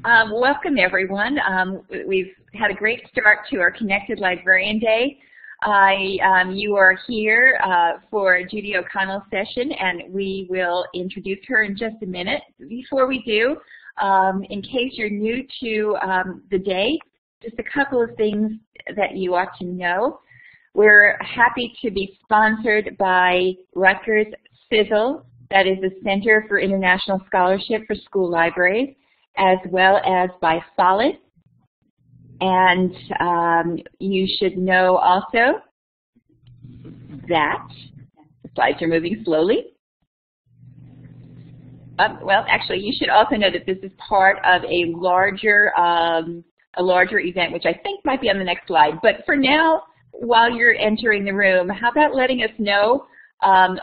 Welcome, everyone. We've had a great start to our Connected Librarian Day. You are here for Judy O'Connell's session, and we will introduce her in just a minute. Before we do, in case you're new to the day, just a couple of things that you ought to know. We're happy to be sponsored by Rutgers CISL, that is the Center for International Scholarship for School Libraries, as well as by Follett. And you should know also that the slides are moving slowly. Well, actually, you should also know that this is part of a larger event, which I think might be on the next slide. But for now, while you're entering the room, how about letting us know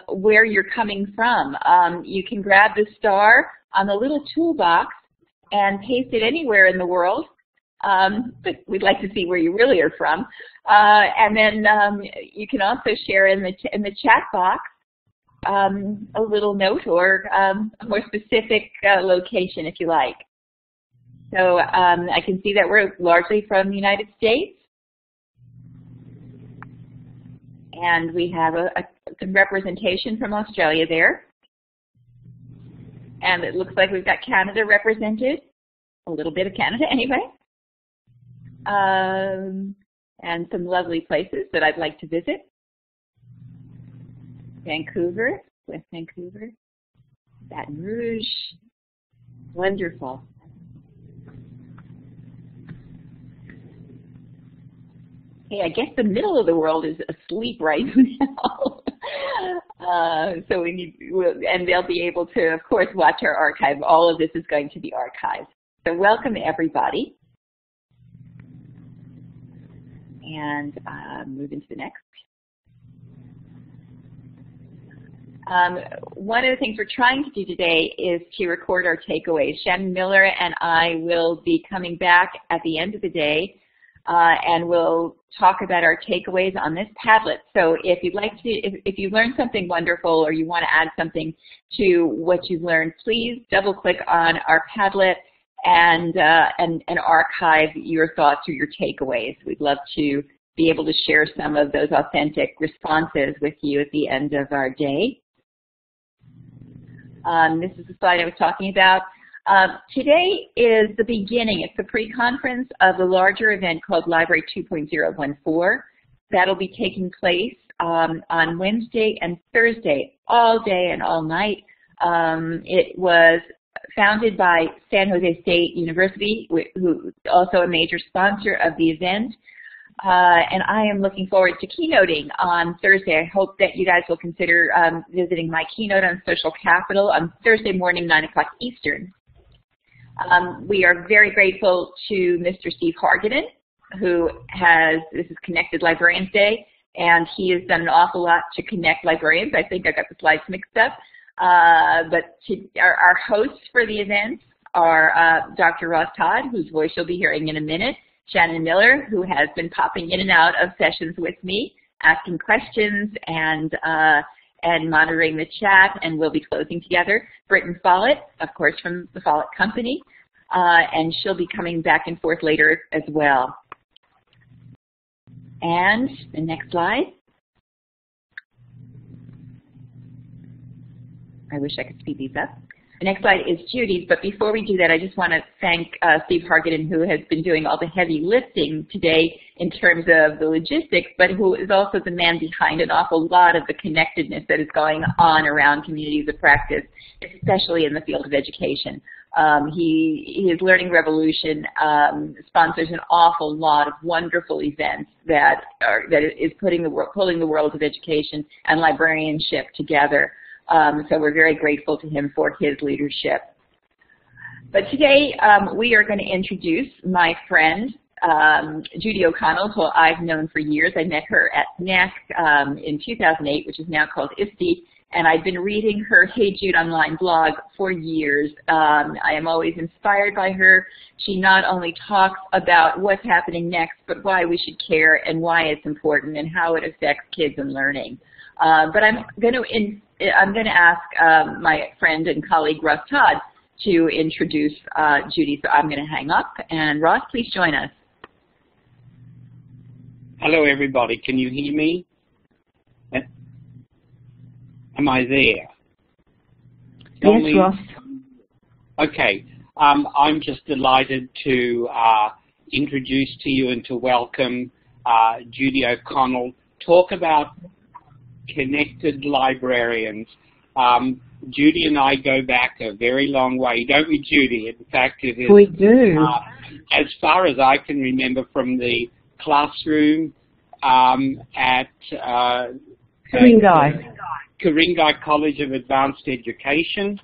where you're coming from? You can grab the star on the little toolbox and paste it anywhere in the world, but we'd like to see where you really are from. And then you can also share in the chat box a little note or a more specific location if you like. So I can see that we're largely from the United States. And we have some representation from Australia there. And it looks like we've got Canada represented, a little bit of Canada anyway. And some lovely places that I'd like to visit. Vancouver, West Vancouver, Baton Rouge, wonderful. Hey, I guess the middle of the world is asleep right now. So and they'll be able to, of course, watch our archive. All of this is going to be archived. So welcome, everybody. And move into the next. One of the things we're trying to do today is to record our takeaways. Shannon Miller and I will be coming back at the end of the day and we'll talk about our takeaways on this Padlet. So if you'd like to, if you learned something wonderful or you want to add something to what you've learned, please double click on our Padlet and archive your thoughts or your takeaways. We'd love to be able to share some of those authentic responses with you at the end of our day. This is the slide I was talking about. Today is the beginning. It's the pre-conference of the larger event called Library 2.014. That'll be taking place on Wednesday and Thursday, all day and all night. It was founded by San Jose State University, who is also a major sponsor of the event. And I am looking forward to keynoting on Thursday. I hope that you guys will consider visiting my keynote on social capital on Thursday morning, 9 o'clock Eastern. We are very grateful to Mr. Steve Hargadon, who this is Connected Librarians Day, and he has done an awful lot to connect librarians. I think I got the slides mixed up. But our hosts for the event are Dr. Ross Todd, whose voice you'll be hearing in a minute, Shannon Miller, who has been popping in and out of sessions with me, asking questions and monitoring the chat, and we'll be closing together. Britton Follett, of course, from the Follett Company, and she'll be coming back and forth later as well. And the next slide. I wish I could speed these up. The next slide is Judy's, but before we do that, I just want to thank Steve Hargadon, who has been doing all the heavy lifting today in terms of the logistics, but who is also the man behind an awful lot of the connectedness that is going on around communities of practice, especially in the field of education. His Learning Revolution sponsors an awful lot of wonderful events that is pulling the worlds of education and librarianship together. So we're very grateful to him for his leadership. But today we are going to introduce my friend Judy O'Connell, who I've known for years. I met her at NEC in 2008, which is now called ISTE, and I've been reading her Hey Jude online blog for years. I am always inspired by her. She not only talks about what's happening next, but why we should care and why it's important and how it affects kids and learning. But I'm going to ask my friend and colleague Russ Todd to introduce Judy, so I'm going to hang up. And Ross, please join us. Hello, everybody. Can you hear me? Am I there? Yes, Ross. Okay. I'm just delighted to introduce to you and to welcome Judy O'Connell. Talk about connected librarians. Judy and I go back a very long way, don't we, Judy? In fact, it is. We do. As far as I can remember from the classroom at Ku-ring-gai College of Advanced Education.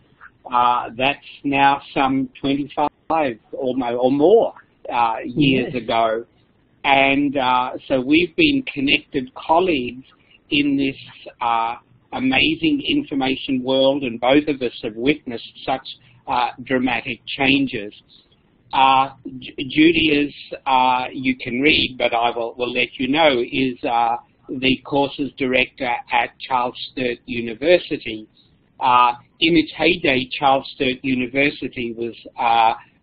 That's now some 25 or more years ago. And so we've been connected colleagues in this amazing information world, and both of us have witnessed such dramatic changes. Judy is, you can read, but I will let you know, is the courses director at Charles Sturt University. In its heyday, Charles Sturt University was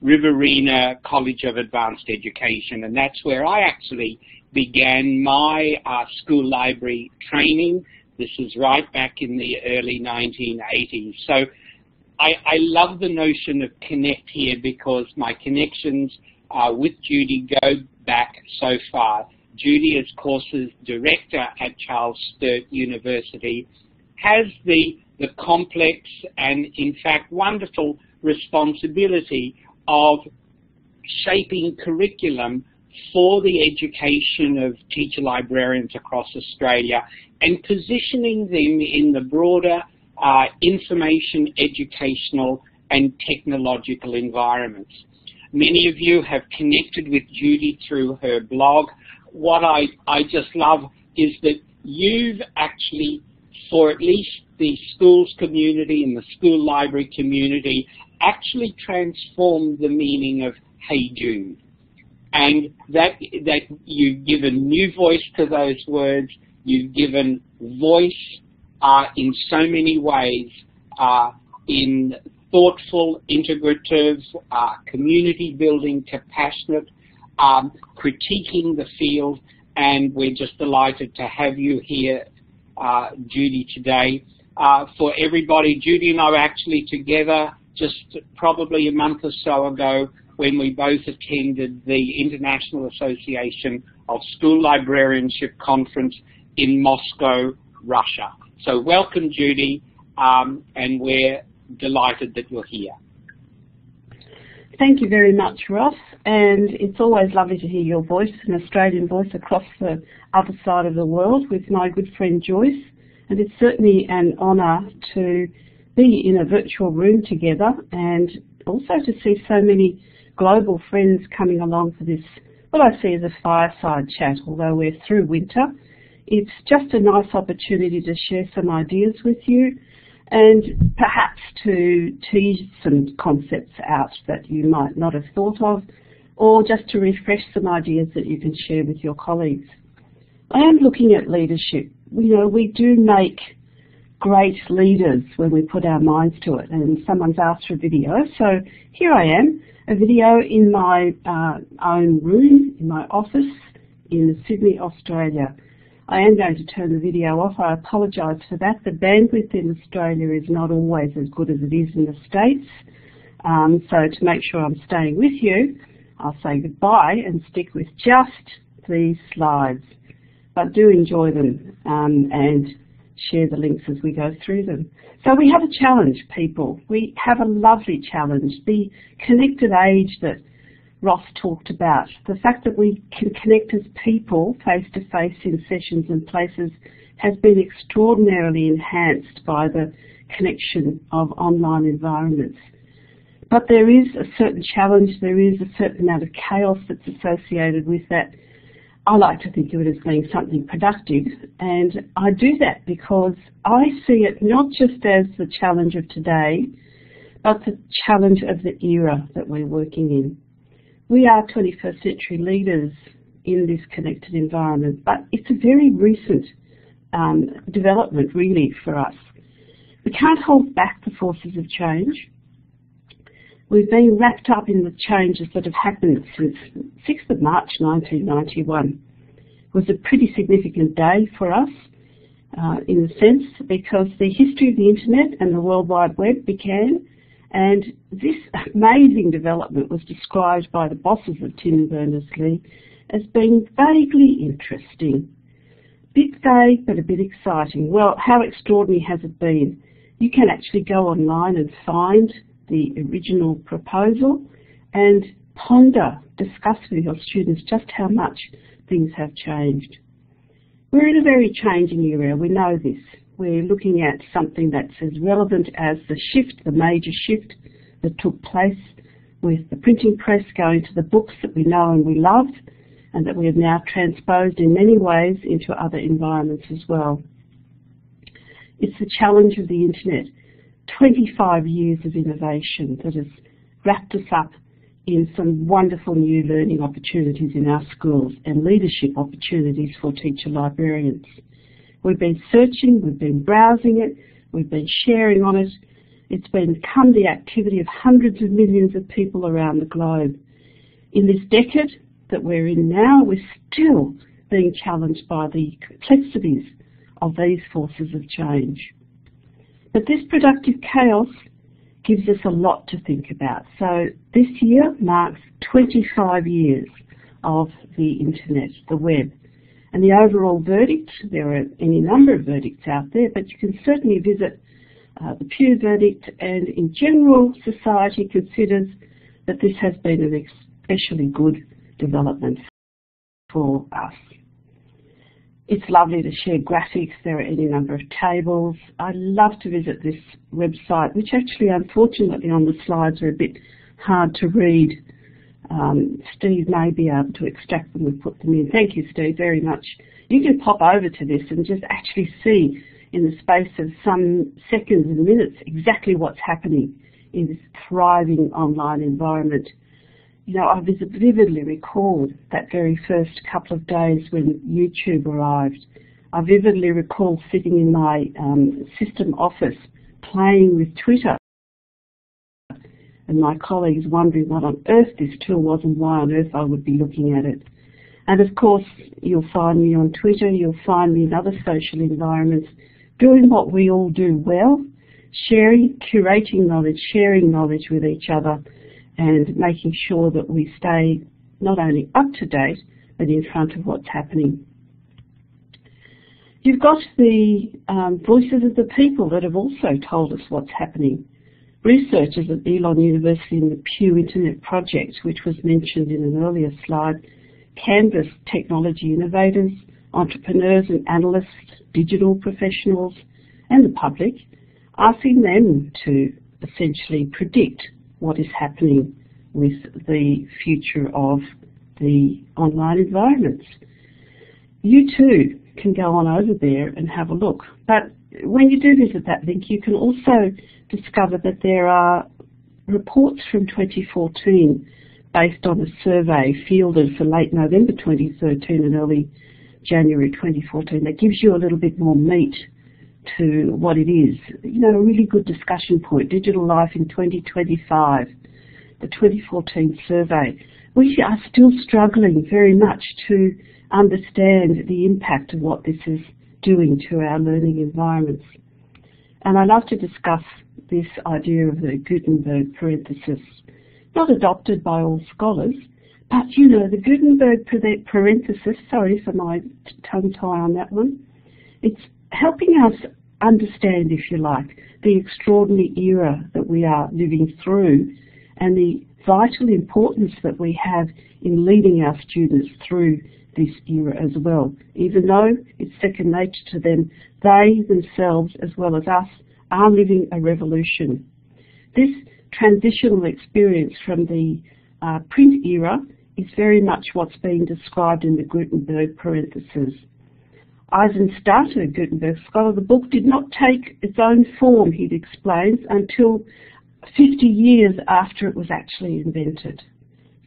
Riverina College of Advanced Education, and that's where I actually began my school library training. This is right back in the early 1980s. So I love the notion of connect here because my connections with Judy go back so far. Judy, as courses director at Charles Sturt University, has the complex and, in fact, wonderful responsibility of shaping curriculum for the education of teacher librarians across Australia and positioning them in the broader information, educational and technological environments. Many of you have connected with Judy through her blog. What I just love is that you've actually, for at least the schools community and the school library community, actually transformed the meaning of Hey Jude. And that you've given new voice to those words, you've given voice in so many ways, in thoughtful, integrative, community building, compassionate, critiquing the field, and we're just delighted to have you here, Judy, today. For everybody, Judy and I were actually together just probably a month or so ago when we both attended the International Association of School Librarianship Conference in Moscow, Russia. So welcome, Judy, and we're delighted that you're here. Thank you very much, Ross, and it's always lovely to hear your voice, an Australian voice across the other side of the world with my good friend Joyce, and it's certainly an honour to be in a virtual room together and also to see so many global friends coming along for this, what I see as a fireside chat. Although we're through winter, it's just a nice opportunity to share some ideas with you and perhaps to tease some concepts out that you might not have thought of, or just to refresh some ideas that you can share with your colleagues. I am looking at leadership. You know, we do make great leaders when we put our minds to it, and someone's asked for a video, so here I am, a video in my own room, in my office in Sydney, Australia. I am going to turn the video off. I apologise for that. The bandwidth in Australia is not always as good as it is in the States. So to make sure I'm staying with you, I'll say goodbye and stick with just these slides. But do enjoy them and share the links as we go through them. So we have a challenge, people. We have a lovely challenge. The connected age that Ross talked about, the fact that we can connect as people face-to-face in sessions and places has been extraordinarily enhanced by the connection of online environments. But there is a certain challenge, there is a certain amount of chaos that's associated with that. I like to think of it as being something productive, and I do that because I see it not just as the challenge of today, but the challenge of the era that we're working in. We are 21st century leaders in this connected environment, but it's a very recent development really for us. We can't hold back the forces of change. We've been wrapped up in the changes that have happened since 6th of March 1991. It was a pretty significant day for us in a sense because the history of the internet and the World Wide Web began, and this amazing development was described by the bosses of Tim and Berners-Lee as being vaguely interesting. Bit vague but a bit exciting. Well, how extraordinary has it been? You can actually go online and find the original proposal and ponder, discuss with your students just how much things have changed. We're in a very changing era, we know this. We're looking at something that's as relevant as the shift, the major shift that took place with the printing press going to the books that we know and we loved, and that we have now transposed in many ways into other environments as well. It's the challenge of the internet. 25 years of innovation that has wrapped us up in some wonderful new learning opportunities in our schools and leadership opportunities for teacher librarians. We've been searching, we've been browsing it, we've been sharing on it. It's become the activity of hundreds of millions of people around the globe. In this decade that we're in now, we're still being challenged by the complexities of these forces of change. But this productive chaos gives us a lot to think about. So this year marks 25 years of the internet, the web. And the overall verdict, there are any number of verdicts out there, but you can certainly visit the Pew verdict, and in general society considers that this has been an especially good development for us. It's lovely to share graphics. There are any number of tables. I love to visit this website, which actually, unfortunately, on the slides are a bit hard to read. Steve may be able to extract them and put them in. Thank you, Steve, very much. You can pop over to this and just actually see in the space of some seconds and minutes exactly what's happening in this thriving online environment. You know, I vividly recall that very first couple of days when YouTube arrived. I vividly recall sitting in my system office playing with Twitter and my colleagues wondering what on earth this tool was and why on earth I would be looking at it. And of course, you'll find me on Twitter, you'll find me in other social environments doing what we all do well, sharing, curating knowledge, sharing knowledge with each other, and making sure that we stay not only up to date, but in front of what's happening. You've got the voices of the people that have also told us what's happening. Researchers at Elon University in the Pew Internet Project, which was mentioned in an earlier slide, canvassed technology innovators, entrepreneurs and analysts, digital professionals, and the public, asking them to essentially predict what is happening with the future of the online environments. You too can go on over there and have a look. But when you do visit that link, you can also discover that there are reports from 2014 based on a survey fielded for late November 2013 and early January 2014 that gives you a little bit more meat to what it is. You know, a really good discussion point, Digital Life in 2025, the 2014 survey. We are still struggling very much to understand the impact of what this is doing to our learning environments. And I love to discuss this idea of the Gutenberg parenthesis, not adopted by all scholars, but you know, the Gutenberg parenthesis, sorry for my tongue tie on that one, it's helping us understand, if you like, the extraordinary era that we are living through and the vital importance that we have in leading our students through this era as well. Even though it's second nature to them, they themselves, as well as us, are living a revolution. This transitional experience from the print era is very much what's being described in the Gutenberg parenthesis. Eisenstadt, a Gutenberg scholar, the book did not take its own form, he explains, until 50 years after it was actually invented.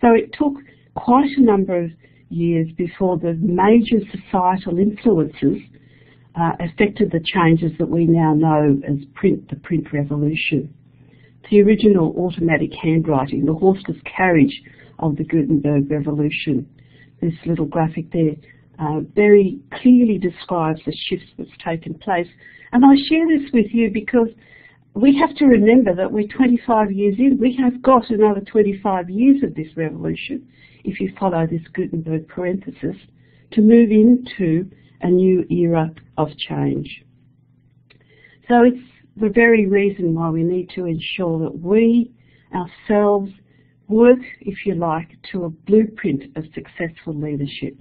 So it took quite a number of years before the major societal influences affected the changes that we now know as the print revolution. the original automatic handwriting, the horseless carriage of the Gutenberg Revolution. This little graphic there very clearly describes the shifts that's taken place. And I share this with you because we have to remember that we're 25 years in. We have got another 25 years of this revolution, if you follow this Gutenberg parenthesis, to move into a new era of change. So it's the very reason why we need to ensure that we ourselves work, if you like, to a blueprint of successful leadership.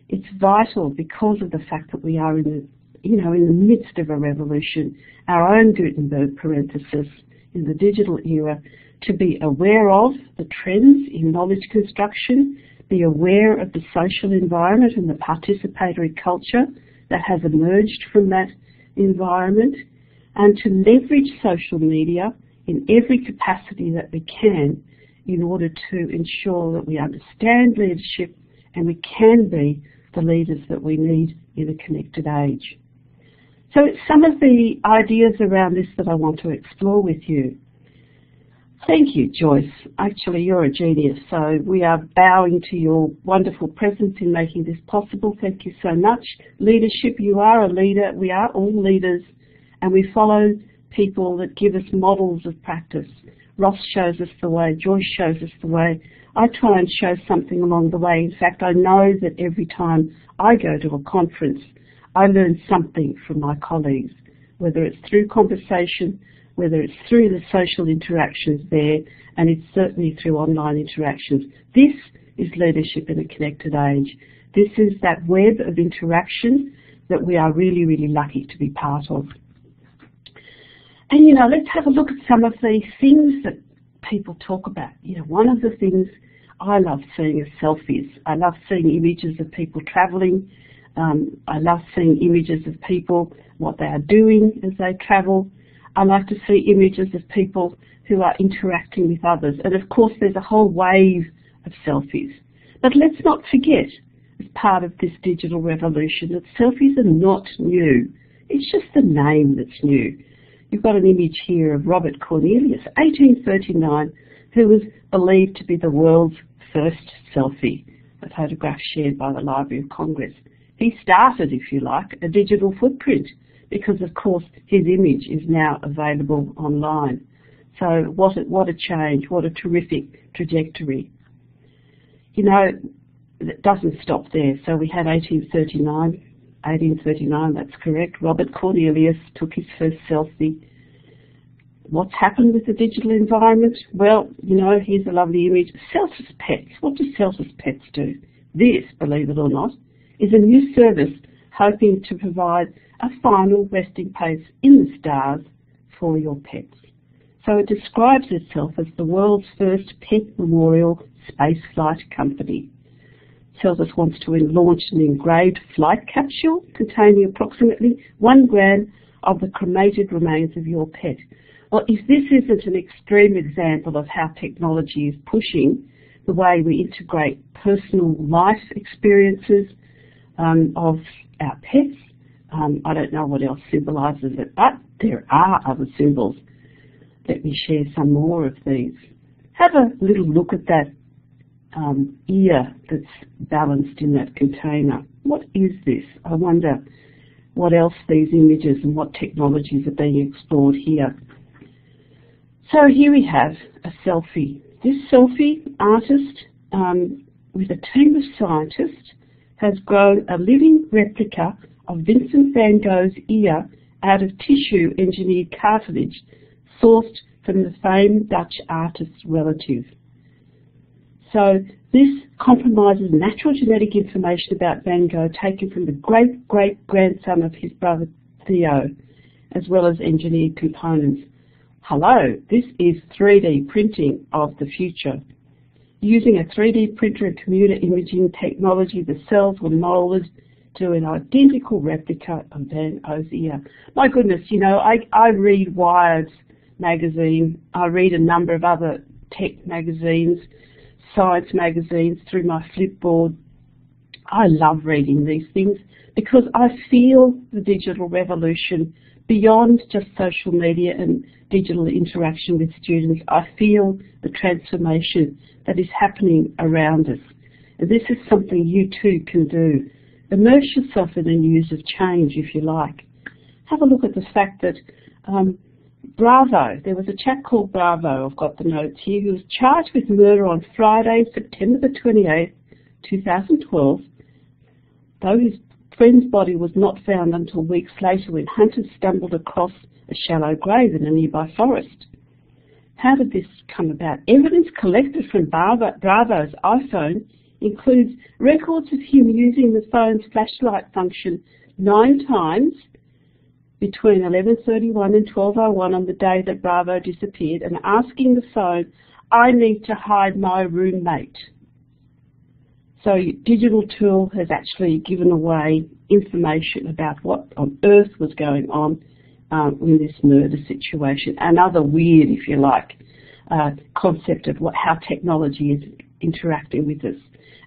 It's vital because of the fact that we are in the midst of a revolution, our own Gutenberg parenthesis in the digital era, to be aware of the trends in knowledge construction, be aware of the social environment and the participatory culture that has emerged from that environment, and to leverage social media in every capacity that we can in order to ensure that we understand leadership and we can be the leaders that we need in a connected age. So it's some of the ideas around this that I want to explore with you. Thank you, Joyce. Actually, you're a genius, so we are bowing to your wonderful presence in making this possible. Thank you so much. Leadership, you are a leader. We are all leaders, and we follow people that give us models of practice. Ross shows us the way. Joyce shows us the way. I try and show something along the way. In fact, I know that every time I go to a conference, I learn something from my colleagues, whether it's through conversation, whether it's through the social interactions there, and it's certainly through online interactions. This is leadership in a connected age. This is that web of interaction that we are really, really lucky to be part of. And, let's have a look at some of the things that people talk about. One of the things I love seeing is selfies. I love seeing images of people travelling. I love seeing images of people, what they are doing as they travel. I like to see images of people who are interacting with others. And of course, there's a whole wave of selfies. But let's not forget, as part of this digital revolution, that selfies are not new. It's just the name that's new. You've got an image here of Robert Cornelius, 1839, who was believed to be the world's first selfie, a photograph shared by the Library of Congress. He started, if you like, a digital footprint because, of course, his image is now available online. So what a change, what a terrific trajectory. It doesn't stop there. So we had 1839, that's correct. Robert Cornelius took his first selfie. What's happened with the digital environment? Well, here's a lovely image. Celsius Pets. What do Celsius Pets do? This, believe it or not, is a new service hoping to provide a final resting place in the stars for your pets. So it describes itself as the world's first pet memorial spaceflight company. Celsius wants to launch an engraved flight capsule containing approximately 1 gram of the cremated remains of your pet. Well, if this isn't an extreme example of how technology is pushing the way we integrate personal life experiences of our pets, I don't know what else symbolises it, but there are other symbols. Let me share some more of these. Have a little look at that ear that's balanced in that container. What is this? I wonder what else these images and what technologies are being explored here. So here we have a selfie. This selfie artist, with a team of scientists, has grown a living replica of Vincent van Gogh's ear out of tissue engineered cartilage sourced from the famed Dutch artist's relative. So this compromises natural genetic information about Van Gogh taken from the great-great-grandson of his brother Theo, as well as engineered components. Hello, this is 3D printing of the future. Using a 3D printer and computer imaging technology, the cells were moulded to an identical replica of Van Gogh's ear. My goodness, I read Wired's magazine, I read a number of other tech magazines, science magazines through my Flipboard. I love reading these things because I feel the digital revolution beyond just social media and digital interaction with students, I feel the transformation that is happening around us. And this is something you too can do. Immerse yourself in the news of change, if you like. Have a look at the fact that Bravo, there was a chap called Bravo, I've got the notes here, who was charged with murder on Friday, September the 28th, 2012, though his friend's body was not found until weeks later when hunters stumbled across a shallow grave in a nearby forest. How did this come about? Evidence collected from Bravo's iPhone includes records of him using the phone's flashlight function 9 times between 11:31 and 12:01 on the day that Bravo disappeared, and asking the phone, "I need to hide my roommate." So your digital tool has actually given away information about what on earth was going on in this murder situation. Another weird, if you like, concept of how technology is interacting with us.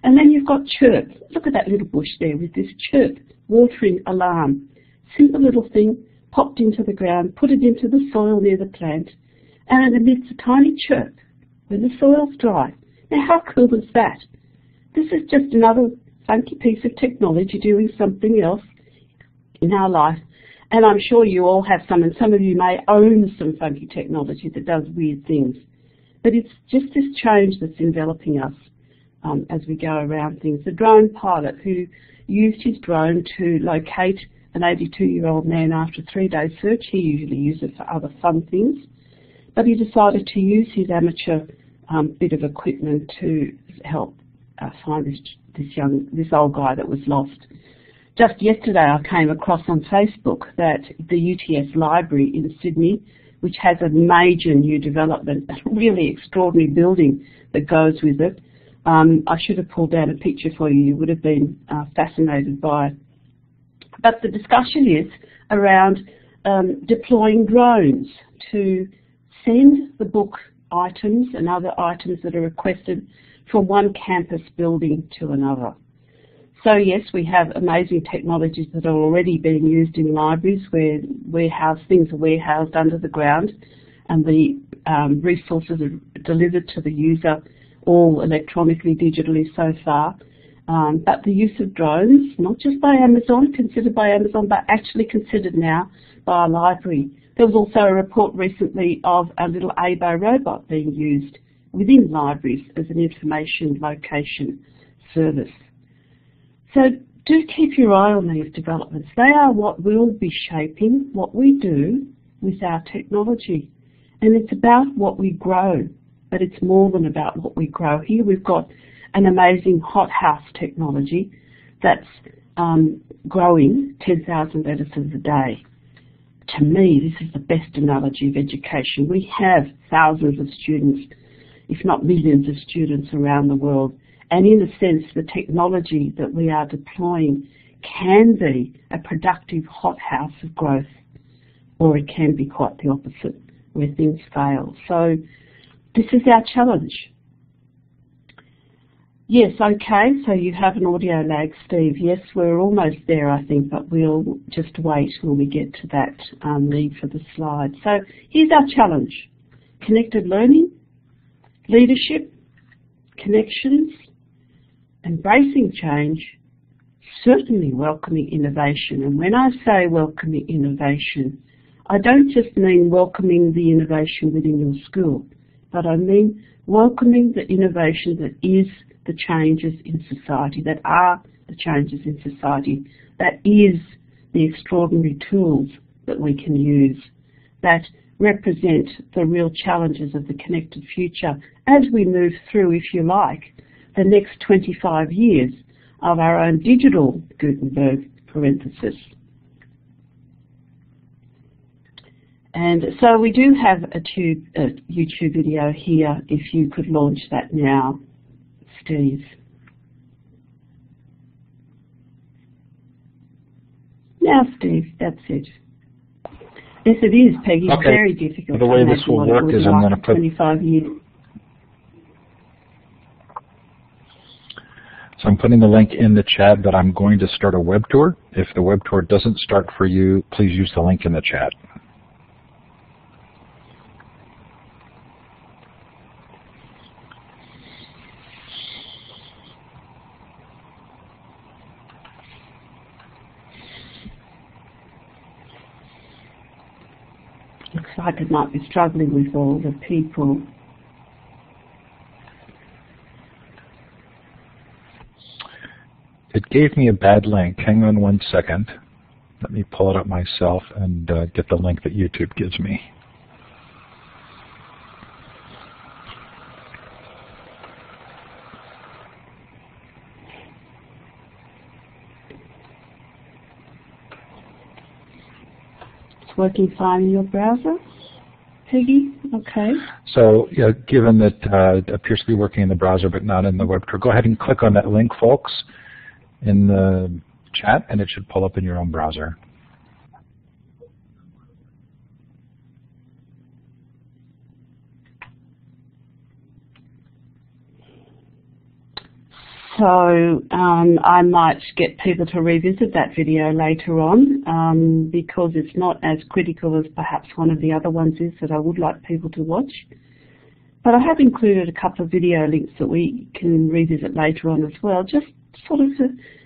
And then you've got chirp. Look at that little bush there with this chirp, watering alarm. Simple little thing, popped into the ground, put it into the soil near the plant, and it emits a tiny chirp when the soil's dry. Now how cool is that? This is just another funky piece of technology doing something else in our life. And I'm sure you all have some, and some of you may own some funky technology that does weird things. But it's just this change that's enveloping us as we go around things. The drone pilot who used his drone to locate an 82-year-old man after a 3-day search. He usually uses it for other fun things. But he decided to use his amateur bit of equipment to help find this old guy that was lost. Just yesterday I came across on Facebook that the UTS library in Sydney, which has a major new development, a really extraordinary building that goes with it. I should have pulled down a picture for you. You would have been fascinated by it. But the discussion is around deploying drones to send the book items and other items that are requested from one campus building to another. So yes, we have amazing technologies that are already being used in libraries where things are warehoused under the ground and the resources are delivered to the user all electronically, digitally so far. But the use of drones, not just by Amazon, considered by Amazon, but actually considered now by a library. There was also a report recently of a little ABO robot being used within libraries as an information location service. So do keep your eye on these developments. They are what will be shaping what we do with our technology. And it's about what we grow, but it's more than about what we grow. Here we've got an amazing hothouse technology that's growing 10,000 editors a day. To me, this is the best analogy of education. We have thousands of students, if not millions of students around the world. And in a sense, the technology that we are deploying can be a productive hothouse of growth, or it can be quite the opposite, where things fail. So this is our challenge. Yes, okay, so you have an audio lag, Steve. Yes, we're almost there, I think, but we'll just wait when we get to that need for the slide. So here's our challenge. Connected learning, leadership, connections, embracing change, certainly welcoming innovation. And when I say welcoming innovation, I don't just mean welcoming the innovation within your school, but I mean welcoming the innovation that is the changes in society, that are the changes in society, that is the extraordinary tools that we can use, that represent the real challenges of the connected future as we move through, if you like, the next 25 years of our own digital Gutenberg parenthesis. And so we do have a YouTube video here, if you could launch that now, Steve. Now, Steve, that's it. Yes, it is, Peggy. Okay. Very difficult. The way this will work is I'm going to put 25 years. So I'm putting the link in the chat, but I'm going to start a web tour. If the web tour doesn't start for you, please use the link in the chat. Looks like it might be struggling with all the people. It gave me a bad link. Hang on one second. Let me pull it up myself and get the link that YouTube gives me. It's working fine in your browser, Peggy? Okay. So, yeah, given that it appears to be working in the browser but not in the web tour, go ahead and click on that link, folks, in the chat, and it should pull up in your own browser. So I might get people to revisit that video later on because it's not as critical as perhaps one of the other ones is that I would like people to watch. But I have included a couple of video links that we can revisit later on as well, just sort of,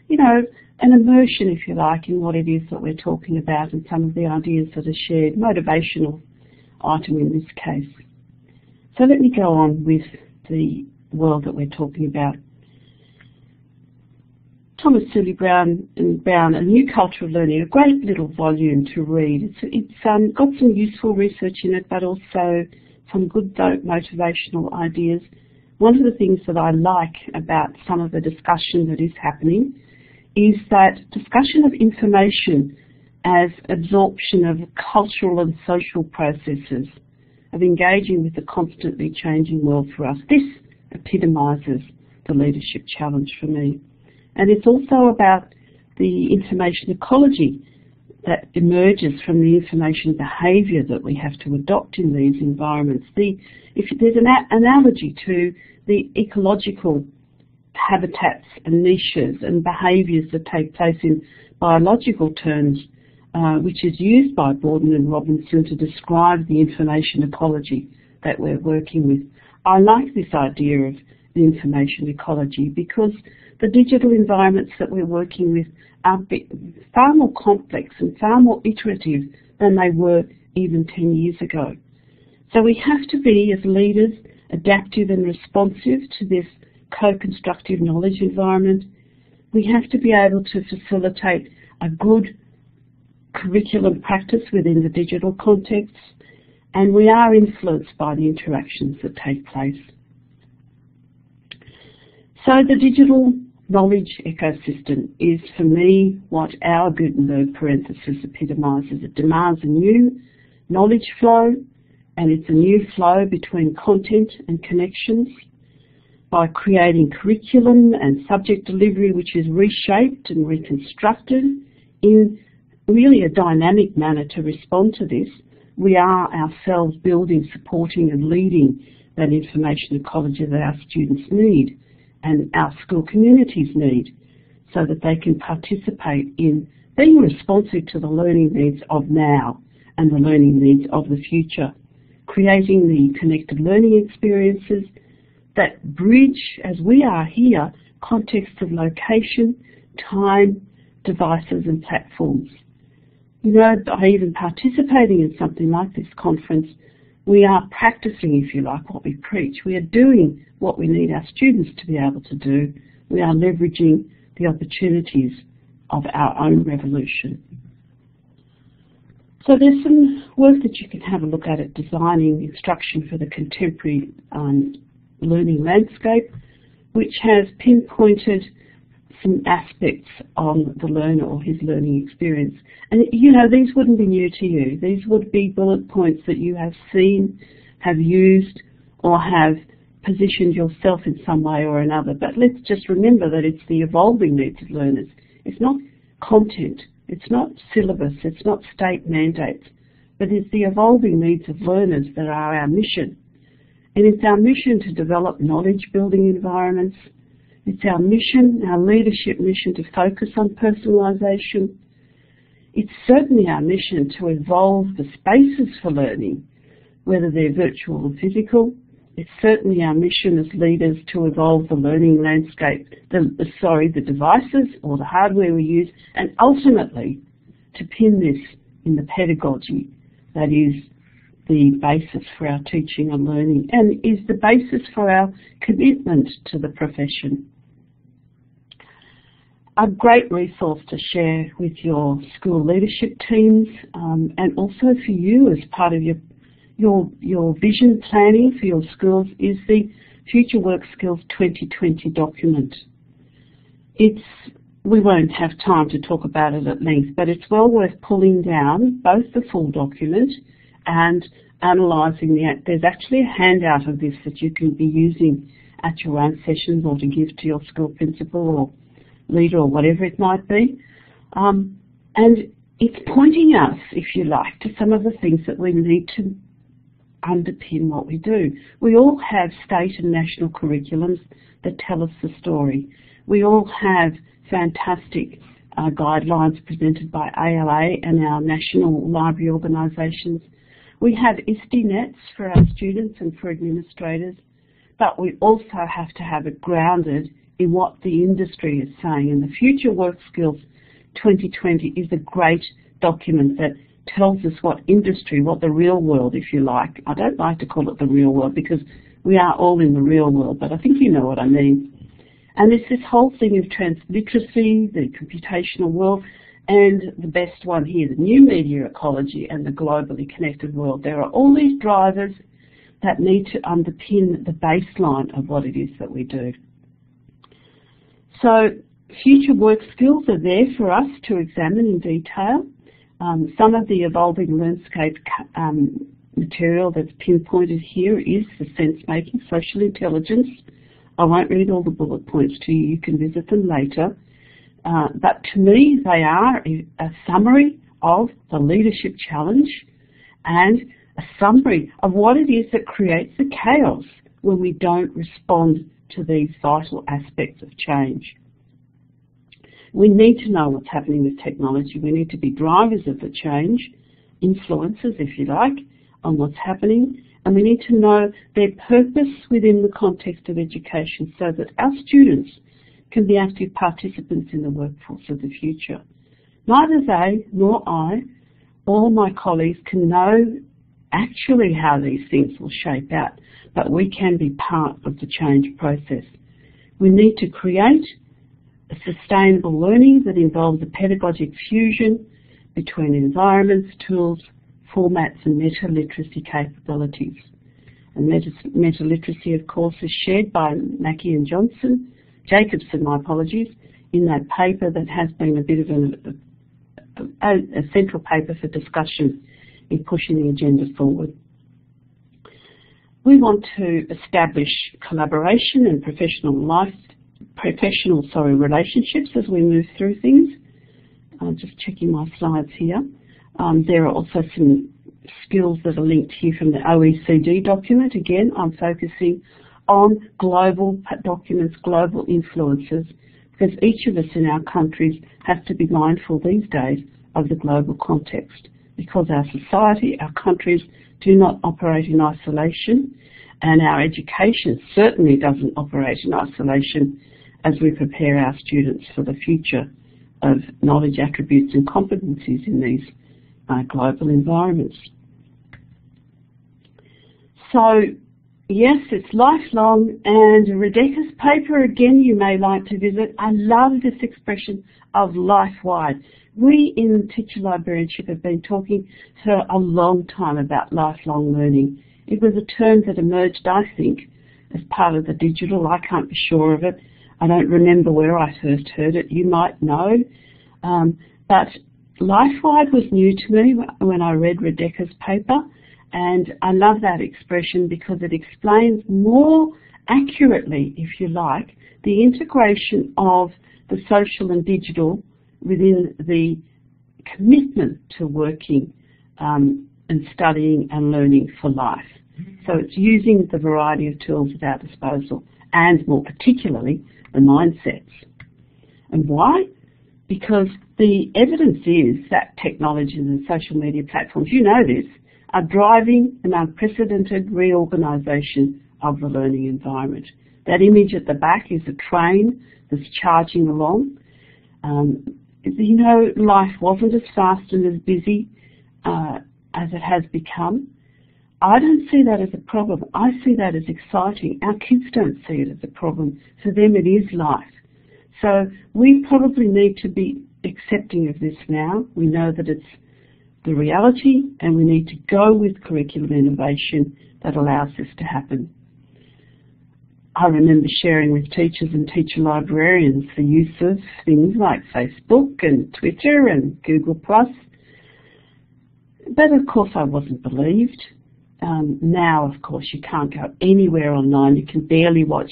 you know, an immersion, if you like, in what it is that we're talking about and some of the ideas that are shared, motivational item in this case. So let me go on with the world that we're talking about. Thomas Seeley Brown, A New Culture of Learning, a great little volume to read. It's got some useful research in it, but also some good motivational ideas. One of the things that I like about some of the discussion that is happening is that discussion of information as absorption of cultural and social processes, of engaging with the constantly changing world for us. This epitomises the leadership challenge for me. And it's also about the information ecology that emerges from the information behaviour that we have to adopt in these environments. If there's an analogy to the ecological habitats and niches and behaviours that take place in biological terms, which is used by Borden and Robinson to describe the information ecology that we're working with. I like this idea of the information ecology because the digital environments that we're working with are far more complex and far more iterative than they were even 10 years ago. So we have to be, as leaders, adaptive and responsive to this co-constructive knowledge environment. We have to be able to facilitate a good curriculum practice within the digital context, and we are influenced by the interactions that take place. So the digital knowledge ecosystem is, for me, what our Gutenberg parenthesis epitomises. It demands a new knowledge flow, and it's a new flow between content and connections by creating curriculum and subject delivery which is reshaped and reconstructed in really a dynamic manner to respond to this. We are ourselves building, supporting and leading that information ecology that our students need and our school communities need, so that they can participate in being responsive to the learning needs of now and the learning needs of the future, creating the connected learning experiences that bridge, as we are here, contexts of location, time, devices and platforms. You know, by even participating in something like this conference, we are practicing, if you like, what we preach. We are doing what we need our students to be able to do. We are leveraging the opportunities of our own revolution. So there's some work that you can have a look at designing instruction for the contemporary learning landscape, which has pinpointed some aspects on the learner or his learning experience. And you know, these wouldn't be new to you. These would be bullet points that you have seen, have used, or have positioned yourself in some way or another. But let's just remember that it's the evolving needs of learners. It's not content, it's not syllabus, it's not state mandates, but it's the evolving needs of learners that are our mission. And it's our mission to develop knowledge building environments, It's our mission, our leadership mission, to focus on personalisation. It's certainly our mission to evolve the spaces for learning, whether they're virtual or physical. It's certainly our mission as leaders to evolve the learning landscape, the devices or the hardware we use, and ultimately to pin this in the pedagogy that is the basis for our teaching and learning and is the basis for our commitment to the profession. A great resource to share with your school leadership teams and also for you as part of your vision planning for your schools is the Future Work Skills 2020 document. We won't have time to talk about it at length, but it's well worth pulling down both the full document and analysing there's actually a handout of this that you can be using at your own sessions or to give to your school principal or leader or whatever it might be. And it's pointing us, if you like, to some of the things that we need to underpin what we do. We all have state and national curriculums that tell us the story. We all have fantastic guidelines presented by ALA and our national library organisations. We have ISTE nets for our students and for administrators, but we also have to have it grounded in what the industry is saying. And the Future Work Skills 2020 is a great document that tells us what industry, what the real world, if you like. I don't like to call it the real world because we are all in the real world, but I think you know what I mean. And it's this whole thing of transliteracy, the computational world, and the best one here, the new media ecology and the globally connected world. There are all these drivers that need to underpin the baseline of what it is that we do. So future work skills are there for us to examine in detail. Some of the evolving landscape material that's pinpointed here is the sense-making, social intelligence. I won't read all the bullet points to you. You can visit them later. But to me, they are a summary of the leadership challenge and a summary of what it is that creates the chaos when we don't respond to these vital aspects of change. We need to know what's happening with technology. We need to be drivers of the change, influencers, if you like, on what's happening. And we need to know their purpose within the context of education so that our students can be active participants in the workforce of the future. Neither they nor I, or my colleagues, can know actually how these things will shape out, but we can be part of the change process. We need to create a sustainable learning that involves a pedagogic fusion between environments, tools, formats and meta-literacy capabilities. And meta-literacy, of course, is shared by Mackey and Jacobson, my apologies, in that paper that has been a bit of a central paper for discussion in pushing the agenda forward. We want to establish collaboration and professional relationships as we move through things. I'm just checking my slides here. There are also some skills that are linked here from the OECD document. Again, I'm focusing on global documents, global influences, because each of us in our countries have to be mindful these days of the global context, because our society, our countries do not operate in isolation, and our education certainly doesn't operate in isolation as we prepare our students for the future of knowledge, attributes and competencies in these global environments. So, yes, it's lifelong, and Rebecca's paper, again, you may like to visit. I love this expression of life-wide. We in teacher librarianship have been talking for a long time about lifelong learning. It was a term that emerged, I think, as part of the digital. I can't be sure of it. I don't remember where I first heard it. You might know. But life-wide was new to me when I read Rebecca's paper. And I love that expression because it explains more accurately, if you like, the integration of the social and digital within the commitment to working and studying and learning for life. So it's using the variety of tools at our disposal, and more particularly, the mindsets. And why? Because the evidence is that technology and social media platforms, you know this, are driving an unprecedented reorganisation of the learning environment. That image at the back is a train that's charging along. You know, life wasn't as fast and as busy as it has become. I don't see that as a problem. I see that as exciting. Our kids don't see it as a problem. For them, it is life. So we probably need to be accepting of this now. We know that it's the reality, and we need to go with curriculum innovation that allows this to happen. I remember sharing with teachers and teacher librarians the use of things like Facebook and Twitter and Google+. But of course I wasn't believed. Now, of course, you can't go anywhere online. You can barely watch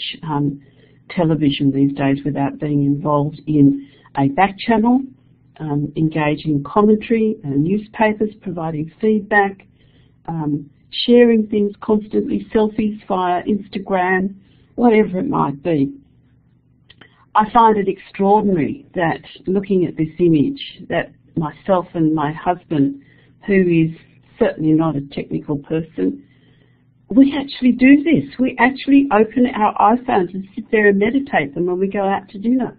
television these days without being involved in a back channel, engaging commentary, newspapers providing feedback, sharing things constantly, selfies via Instagram, whatever it might be. I find it extraordinary that looking at this image, that myself and my husband, who is certainly not a technical person, we actually do this. We actually open our iPhones and sit there and meditate them when we go out to dinner.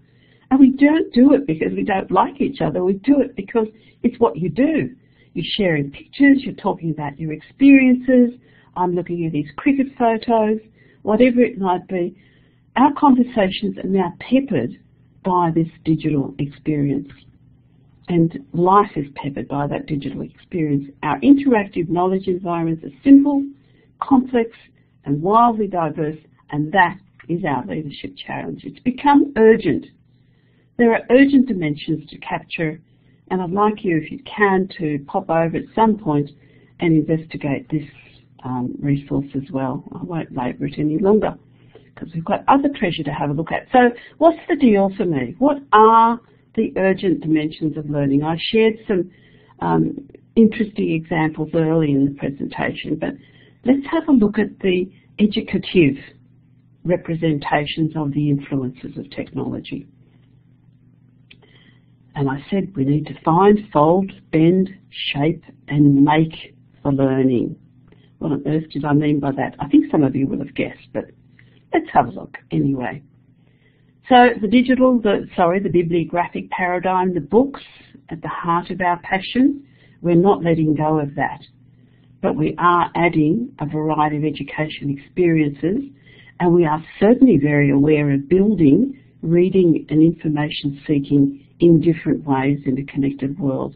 And we don't do it because we don't like each other. We do it because it's what you do. You're sharing pictures, you're talking about your experiences. I'm looking at these cricket photos, whatever it might be. Our conversations are now peppered by this digital experience. And life is peppered by that digital experience. Our interactive knowledge environments are simple, complex, and wildly diverse, and that is our leadership challenge. It's become urgent. There are urgent dimensions to capture, and I'd like you, if you can, to pop over at some point and investigate this resource as well. I won't labour it any longer because we've got other treasure to have a look at. So what's the deal for me? What are the urgent dimensions of learning? I shared some interesting examples early in the presentation, but let's have a look at the educative representations of the influences of technology. And I said we need to find, fold, bend, shape, and make for learning. What on earth did I mean by that? I think some of you will have guessed, but let's have a look anyway. So the bibliographic paradigm, the books at the heart of our passion, we're not letting go of that. But we are adding a variety of education experiences, and we are certainly very aware of building reading and information seeking in different ways in a connected world.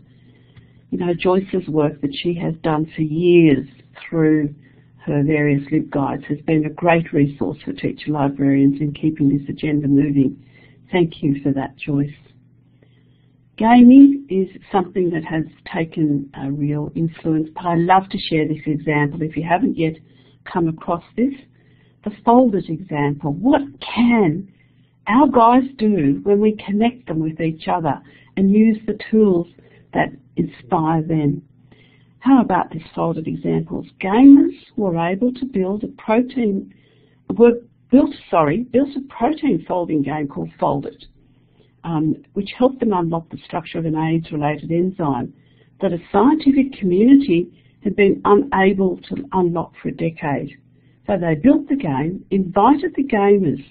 You know, Joyce's work that she has done for years through her various LibGuides has been a great resource for teacher librarians in keeping this agenda moving. Thank you for that, Joyce. Gaming is something that has taken a real influence, but I love to share this example. If you haven't yet come across this, the folded example. What can our guys do when we connect them with each other and use the tools that inspire them? How about this folded examples? Gamers were able to build a protein folding game called Folded, which helped them unlock the structure of an AIDS-related enzyme that a scientific community had been unable to unlock for a decade. So they built the game, invited the gamers,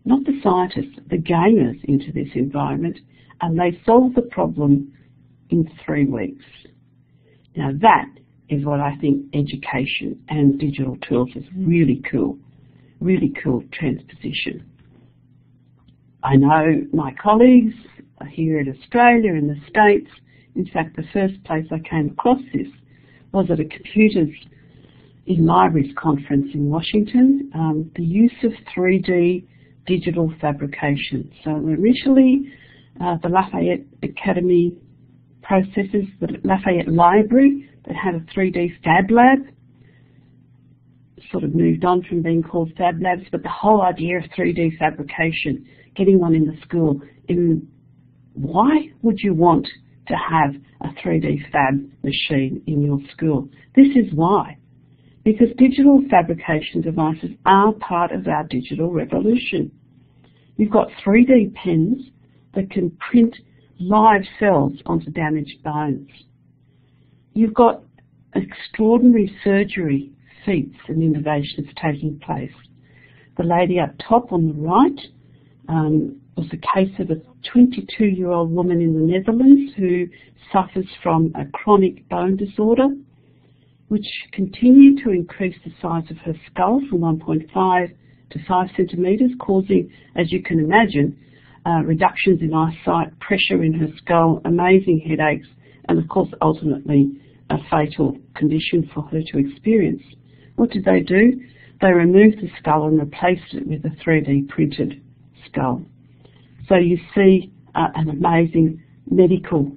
not the scientists, the gamers into this environment, and they solved the problem in 3 weeks. Now that is what I think education and digital tools is really cool transposition. I know my colleagues here in Australia, in the States, in fact the first place I came across this was at a Computers in Libraries conference in Washington, the use of 3D digital fabrication. So initially the Lafayette Academy processes, the Lafayette Library that had a 3D Fab Lab, sort of moved on from being called Fab Labs, but the whole idea of 3D fabrication, getting one in the school. Why would you want to have a 3D fab machine in your school? This is why. because digital fabrication devices are part of our digital revolution. You've got 3D pens that can print live cells onto damaged bones. You've got extraordinary surgery feats and innovations taking place. The lady up top on the right was a case of a 22-year-old woman in the Netherlands who suffers from a chronic bone disorder, which continued to increase the size of her skull from 1.5 to 5 centimetres, causing, as you can imagine, reductions in eyesight, pressure in her skull, amazing headaches, and of course ultimately a fatal condition for her to experience. What did they do? They removed the skull and replaced it with a 3D printed skull. So you see an amazing medical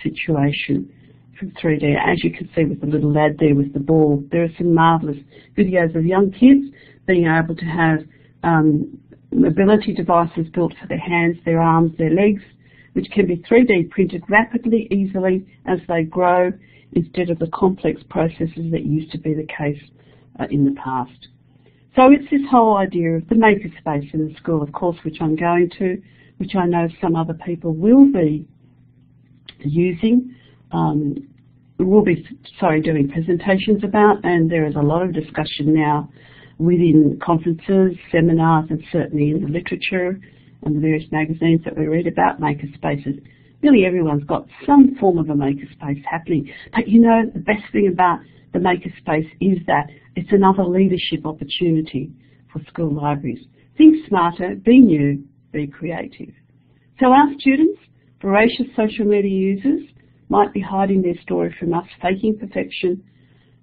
situation from 3D. As you can see with the little lad there with the ball, there are some marvellous videos of young kids being able to have mobility devices built for their hands, their arms, their legs, which can be 3D printed rapidly, easily as they grow, instead of the complex processes that used to be the case in the past. So it's this whole idea of the makerspace in the school, of course, which I'm going to, which I know some other people will be using, doing presentations about, and there is a lot of discussion now within conferences, seminars, and certainly in the literature and the various magazines that we read about makerspaces. Really everyone's got some form of a makerspace happening. But you know, the best thing about the makerspace is that it's another leadership opportunity for school libraries. Think smarter, be new, be creative. So our students, voracious social media users, might be hiding their story from us, faking perfection.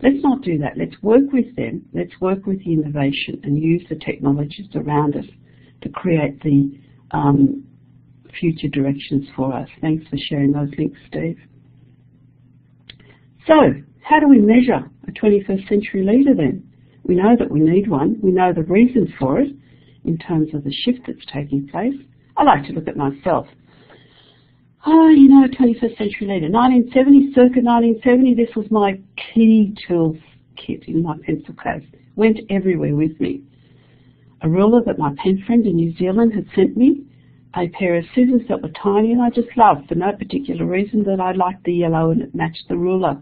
Let's not do that. Let's work with them. Let's work with the innovation and use the technologies around us to create the future directions for us. Thanks for sharing those links, Steve. So, how do we measure a 21st century leader then? We know that we need one. We know the reasons for it in terms of the shift that's taking place. I like to look at myself. Oh, you know, 21st century leader. 1970, circa 1970, this was my key tools kit in my pencil case. Went everywhere with me. A ruler that my pen friend in New Zealand had sent me, a pair of scissors that were tiny and I just loved for no particular reason, that I liked the yellow and it matched the ruler.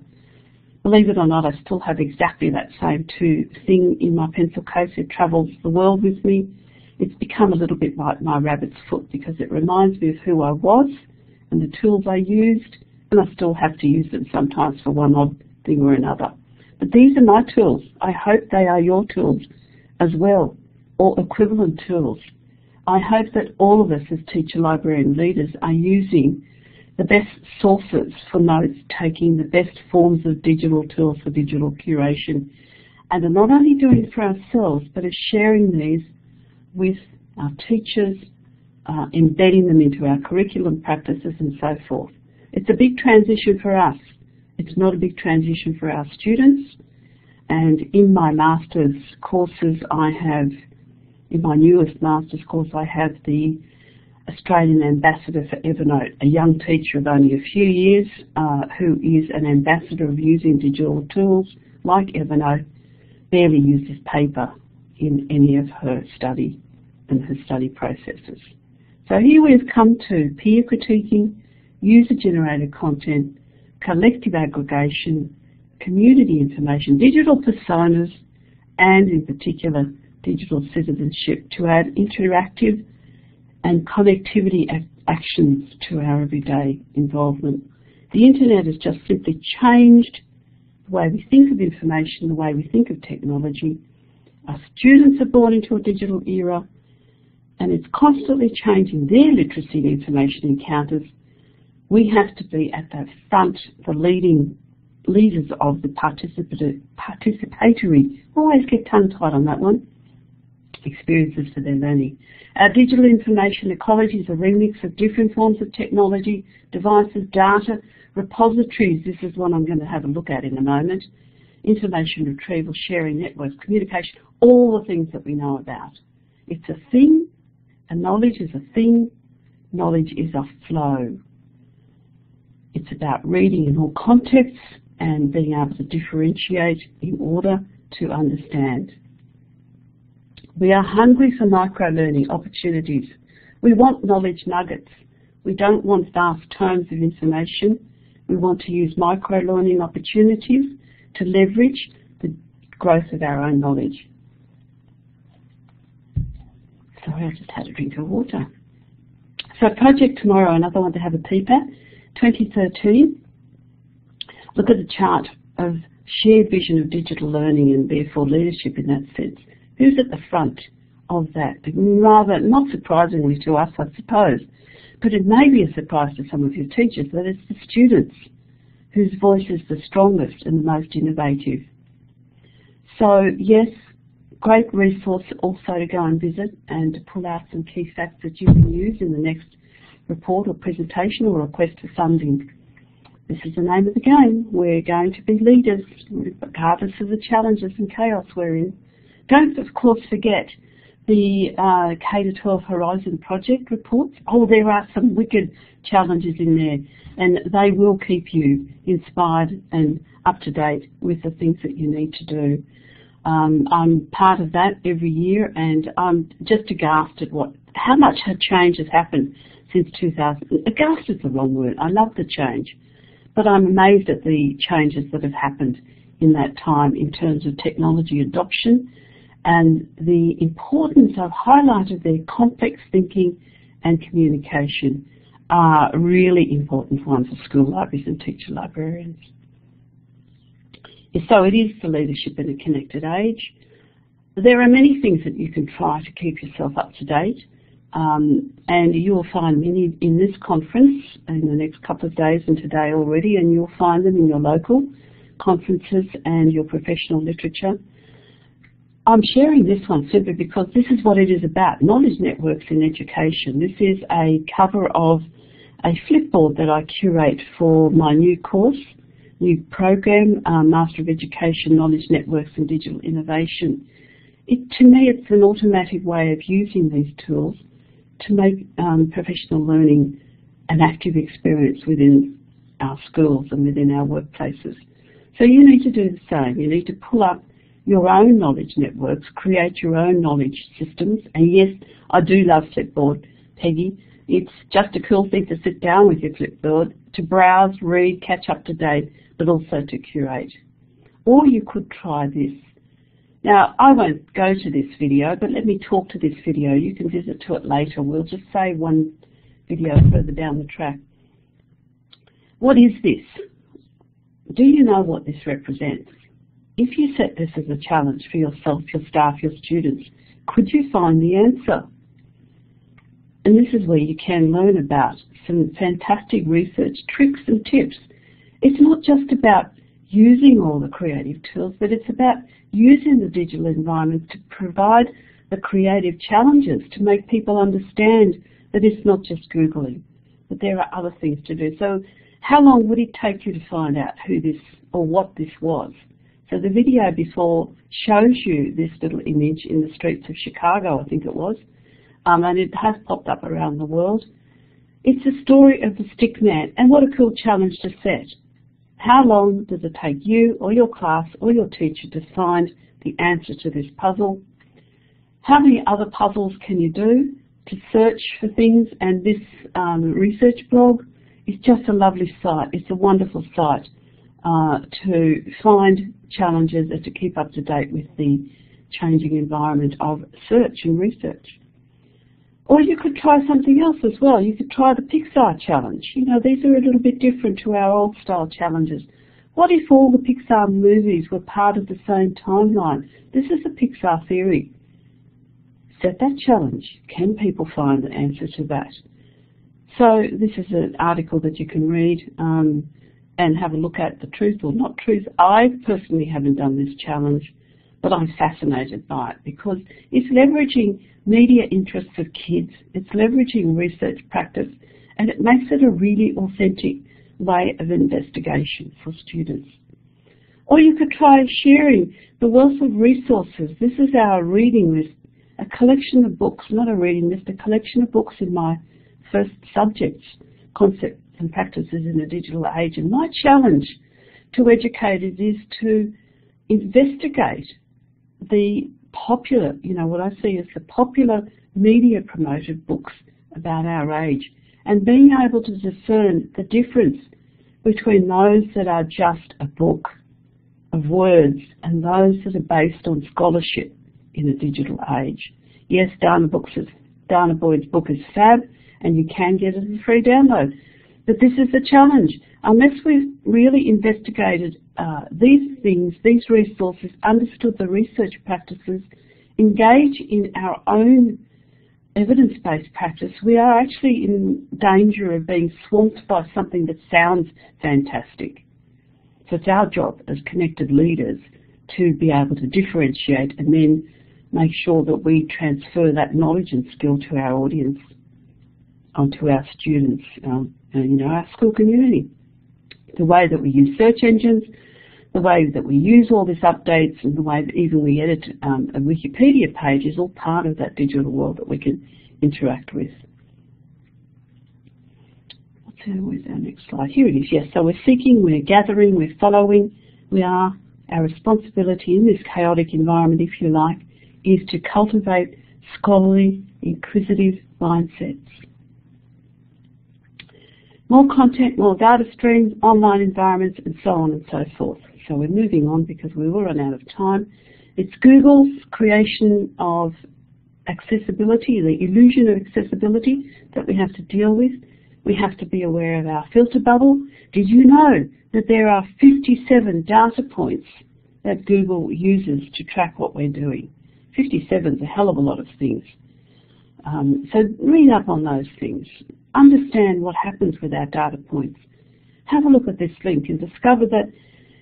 Believe it or not, I still have exactly that same thing in my pencil case. It travels the world with me. It's become a little bit like my rabbit's foot because it reminds me of who I was and the tools I used, and I still have to use them sometimes for one odd thing or another. But these are my tools. I hope they are your tools as well, or equivalent tools. I hope that all of us as teacher librarian leaders are using the best sources for notes, taking the best forms of digital tools for digital curation, and are not only doing it for ourselves, but are sharing these with our teachers, embedding them into our curriculum practices and so forth. It's a big transition for us. It's not a big transition for our students. And in my master's courses, in my newest master's course, I have the Australian Ambassador for Evernote, a young teacher of only a few years who is an ambassador of using digital tools like Evernote, barely uses paper in any of her study and her study processes. So here we have come to peer critiquing, user-generated content, collective aggregation, community information, digital personas, and in particular digital citizenship to add interactive and connectivity actions to our everyday involvement. The internet has just simply changed the way we think of information, the way we think of technology. Our students are born into a digital era, and it's constantly changing their literacy and information encounters. We have to be at the front, the leaders of the participatory, always get tongue-tied on that one, experiences for their learning. Our digital information ecology is a remix of different forms of technology, devices, data, repositories. This is one I'm going to have a look at in a moment. Information retrieval, sharing, networks, communication, all the things that we know about. It's a thing, and knowledge is a thing, knowledge is a flow. It's about reading in all contexts and being able to differentiate in order to understand. We are hungry for micro-learning opportunities. We want knowledge nuggets. We don't want vast tomes of information. We want to use micro-learning opportunities to leverage the growth of our own knowledge. Sorry, I just had a drink of water. So Project Tomorrow, another one to have a peep at, 2013. Look at the chart of shared vision of digital learning and therefore leadership in that sense. Who's at the front of that? Rather, not surprisingly to us, I suppose, but it may be a surprise to some of your teachers that it's the students whose voice is the strongest and the most innovative. So yes, great resource also to go and visit and to pull out some key facts that you can use in the next report or presentation or request for funding. This is the name of the game. We're going to be leaders, regardless of the challenges and chaos we're in. Don't, of course, forget the K-12 Horizon Project reports. Oh, there are some wicked challenges in there, and they will keep you inspired and up to date with the things that you need to do. I'm part of that every year, and I'm just aghast at how much change has happened since 2000. Aghast is the wrong word. I love the change, but I'm amazed at the changes that have happened in that time in terms of technology adoption, and the importance I've highlighted there. Complex thinking and communication are really important ones for school libraries and teacher librarians. So it is for leadership in a connected age. There are many things that you can try to keep yourself up to date, and you'll find many in this conference in the next couple of days and today already, and you'll find them in your local conferences and your professional literature. I'm sharing this one simply because this is what it is about, knowledge networks in education. This is a cover of a flipboard that I curate for my new course, new program, Master of Education, Knowledge Networks and Digital Innovation. To me, it's an automatic way of using these tools to make professional learning an active experience within our schools and within our workplaces. So you need to do the same. You need to pull up your own knowledge networks, create your own knowledge systems. And yes, I do love Flipboard, Peggy. It's just a cool thing to sit down with your Flipboard, to browse, read, catch up to date, but also to curate. Or you could try this. Now, I won't go to this video, but let me talk to this video. You can visit to it later. We'll just say one video further down the track. What is this? Do you know what this represents? If you set this as a challenge for yourself, your staff, your students, could you find the answer? And this is where you can learn about some fantastic research tricks and tips. It's not just about using all the creative tools, but it's about using the digital environment to provide the creative challenges to make people understand that it's not just Googling, but there are other things to do. So how long would it take you to find out who this or what this was? So the video before shows you this little image in the streets of Chicago, I think it was, and it has popped up around the world. It's a story of the stick man, and what a cool challenge to set. How long does it take you or your class or your teacher to find the answer to this puzzle? How many other puzzles can you do to search for things? And this research blog is just a lovely site. It's a wonderful site to find challenges and to keep up to date with the changing environment of search and research. Or you could try something else as well. You could try the Pixar challenge. You know, these are a little bit different to our old style challenges. What if all the Pixar movies were part of the same timeline? This is the Pixar theory. Set that challenge. Can people find the answer to that? So this is an article that you can read and have a look at the truth or not truth. I personally haven't done this challenge, but I'm fascinated by it because it's leveraging media interests of kids, it's leveraging research practice, and it makes it a really authentic way of investigation for students. Or you could try sharing the wealth of resources. This is our reading list, a collection of books, not a reading list, a collection of books in my first subjects, concepts and practices in the digital age. And my challenge to educators is to investigate the popular, what I see as the popular media promoted books about our age, and being able to discern the difference between those that are just a book of words and those that are based on scholarship in a digital age. Yes, Dana Boyd's book is fab, and you can get it as a free download. But this is the challenge. Unless we've really investigated these things, these resources, understood the research practices, engage in our own evidence-based practice, we are actually in danger of being swamped by something that sounds fantastic. So it's our job as connected leaders to be able to differentiate and then make sure that we transfer that knowledge and skill to our audience, onto our students, our school community. The way that we use search engines, the way that we use all these updates, and the way that even we edit a Wikipedia page is all part of that digital world that we can interact with. Where's our next slide? Here it is. Yes, so we're seeking, we're gathering, we're following. Our responsibility in this chaotic environment, if you like, is to cultivate scholarly, inquisitive mindsets. More content, more data streams, online environments, and so on and so forth. So we're moving on because we will run out of time. It's Google's creation of accessibility, the illusion of accessibility that we have to deal with. We have to be aware of our filter bubble. Did you know that there are 57 data points that Google uses to track what we're doing? 57 is a hell of a lot of things. So read up on those things. Understand what happens with our data points. Have a look at this link and discover that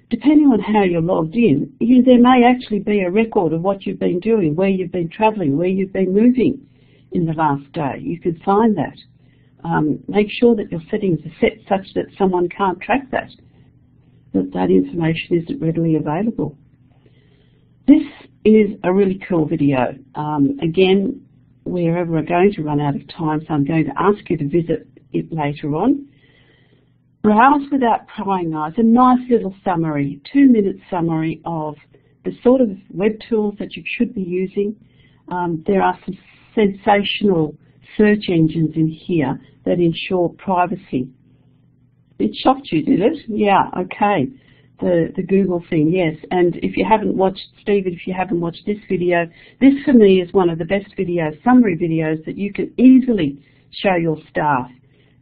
depending on how you're logged in, there may actually be a record of what you've been doing, where you've been travelling, where you've been moving in the last day. You can find that. Make sure that your settings are set such that someone can't track that information isn't readily available. This is a really cool video. Again, we're going to run out of time, so I'm going to ask you to visit it later on. Browse without prying eyes, a nice little summary, 2-minute summary of the sort of web tools that you should be using. There are some sensational search engines in here that ensure privacy. It shocked you, did it? Yeah, okay. The Google thing, yes. And if you haven't watched, Stephen, if you haven't watched this video, this for me is one of the best videos, summary videos, that you can easily show your staff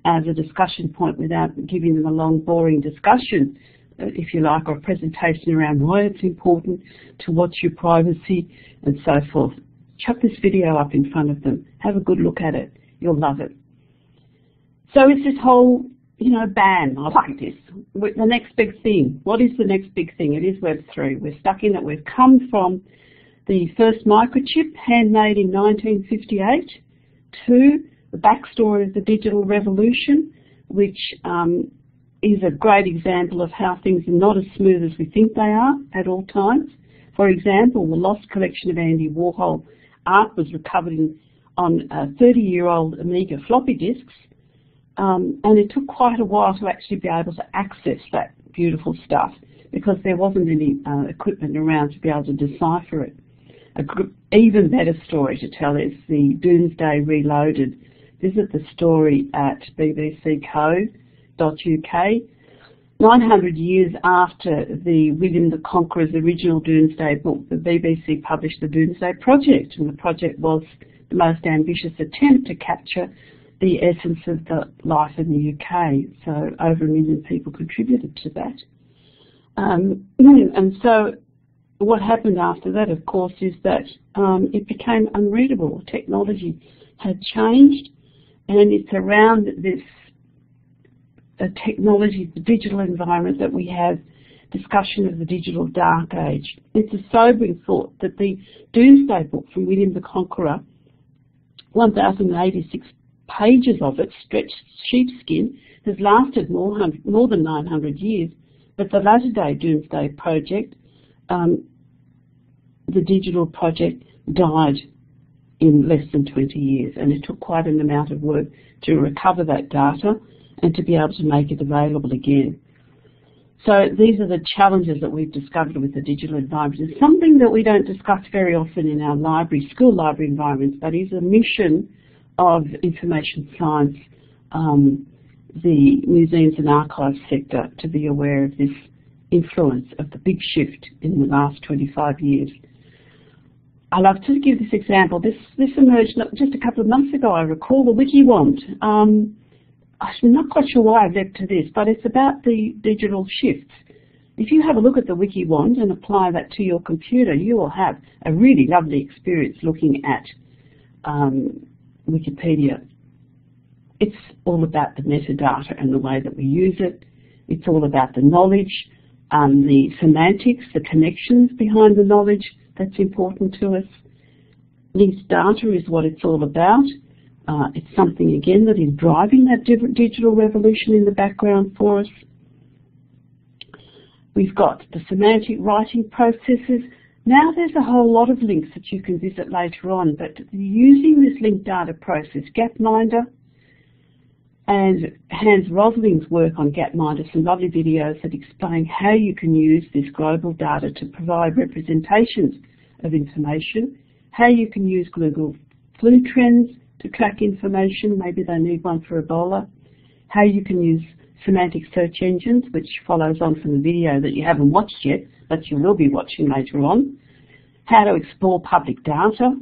as a discussion point without giving them a long, boring discussion, if you like, or a presentation around why it's important to watch your privacy and so forth. Chuck this video up in front of them. Have a good look at it. You'll love it. So it's this whole, BAM, I like this. The next big thing. What is the next big thing? It is Web3. We're stuck in it. We've come from the first microchip, handmade in 1958, to the backstory of the digital revolution, which is a great example of how things are not as smooth as we think they are at all times. For example, the lost collection of Andy Warhol art was recovered on 30-year-old Amiga floppy disks, and it took quite a while to actually be able to access that beautiful stuff because there wasn't any equipment around to be able to decipher it. An even better story to tell is the Doomsday Reloaded. Visit the story at bbc.co.uk. 900 years after the William the Conqueror's original Doomsday book, the BBC published the Doomsday Project, and the project was the most ambitious attempt to capture the essence of the life in the UK. So over 1 million people contributed to that. And so what happened after that, of course, is that it became unreadable. Technology had changed, and it's around this technology, the digital environment, that we have discussion of the digital dark age. It's a sobering thought that the Doomsday Book from William the Conqueror, 1,086 pages of it, stretched sheepskin, has lasted more than 900 years, but the latter-day Doomsday Project, the digital project, died in less than 20 years, and it took quite an amount of work to recover that data and to be able to make it available again. So these are the challenges that we've discovered with the digital environment. It's something that we don't discuss very often in our library, school library environments, but is a mission of information science, the museums and archives sector, to be aware of this influence of the big shift in the last 25 years. I love to give this example. This emerged just a couple of months ago, I recall, the WikiWand. I'm not quite sure why I've led to this, but it's about the digital shifts. If you have a look at the WikiWand and apply that to your computer, you will have a really lovely experience looking at Wikipedia. It's all about the metadata and the way that we use it. It's all about the knowledge, the semantics, the connections behind the knowledge that's important to us. Linked data is what it's all about. It's something, again, that is driving that digital revolution in the background for us. We've got the semantic writing processes. Now there's a whole lot of links that you can visit later on, but using this linked data process, Gapminder, and Hans Rosling's work on Gapminder, some lovely videos that explain how you can use this global data to provide representations of information, how you can use Google flu trends to track information, maybe they need one for Ebola, how you can use semantic search engines, which follows on from the video that you haven't watched yet, but you will be watching later on, how to explore public data,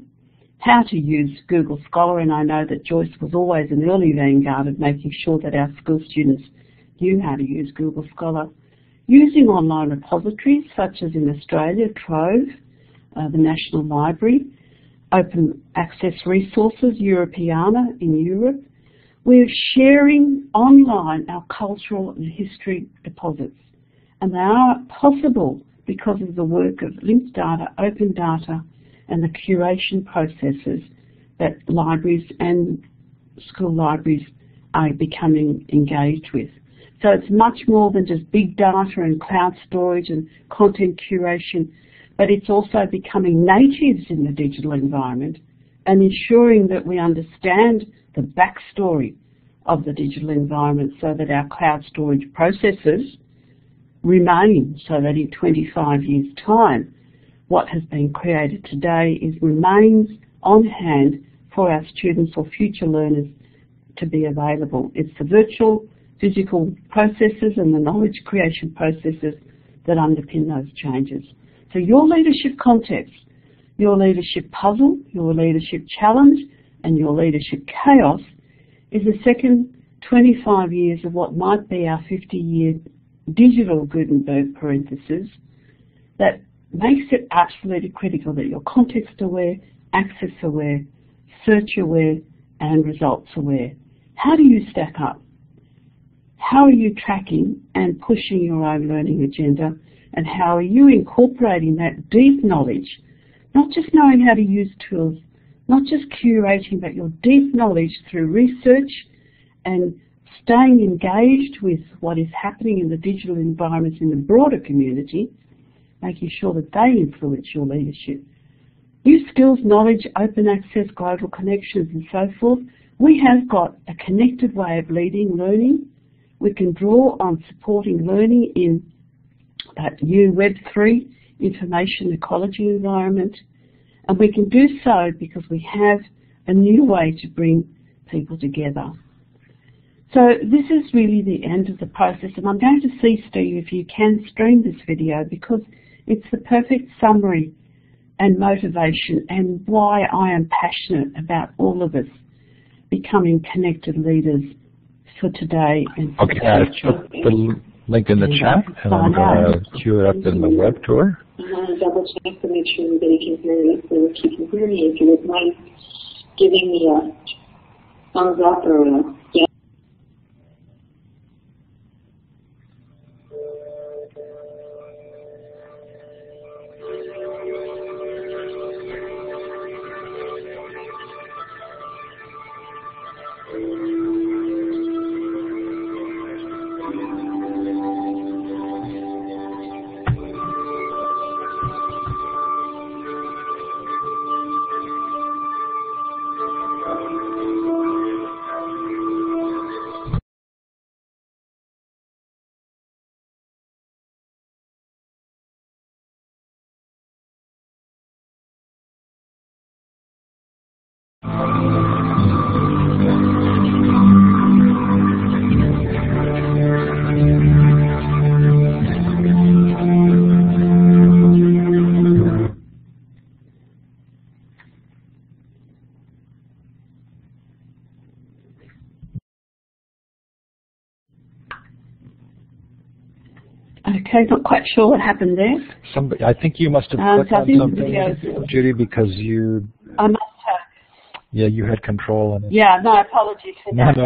how to use Google Scholar, and I know that Joyce was always an early vanguard of making sure that our school students knew how to use Google Scholar, using online repositories such as in Australia, Trove, the National Library, Open Access Resources, Europeana in Europe. We're sharing online our cultural and history deposits, and they are possible because of the work of linked data, open data, and the curation processes that libraries and school libraries are becoming engaged with. So it's much more than just big data and cloud storage and content curation, but it's also becoming natives in the digital environment and ensuring that we understand the backstory of the digital environment so that our cloud storage processes remain, so that in 25 years' time, what has been created today remains on hand for our students or future learners to be available. It's the virtual, physical processes and the knowledge creation processes that underpin those changes. So your leadership context, your leadership puzzle, your leadership challenge, and your leadership chaos is the second 25 years of what might be our 50-year digital Gutenberg parenthesis that makes it absolutely critical that you're context-aware, access-aware, search-aware, and results-aware. How do you stack up? How are you tracking and pushing your own learning agenda? And how are you incorporating that deep knowledge, not just knowing how to use tools, not just curating, but your deep knowledge through research and staying engaged with what is happening in the digital environments in the broader community, making sure that they influence your leadership. New skills, knowledge, open access, global connections, and so forth. We have got a connected way of leading learning. We can draw on supporting learning in that new Web3 information ecology environment, and we can do so because we have a new way to bring people together. So this is really the end of the process, and I'm going to see, Steve, if you can stream this video, because it's the perfect summary and motivation and why I am passionate about all of us becoming connected leaders for today and for the future. Put the link in the chat, and I'm going to queue it up in the web tour. I'm going to double check to make sure everybody can hear me. So if you can hear me, if you would mind giving me a thumbs up or a yes. Okay, not quite sure what happened there. Somebody, I think you must have clicked so on something, Judy, because you. I must have. Yeah, you had control. And yeah, no, apologies for that. No.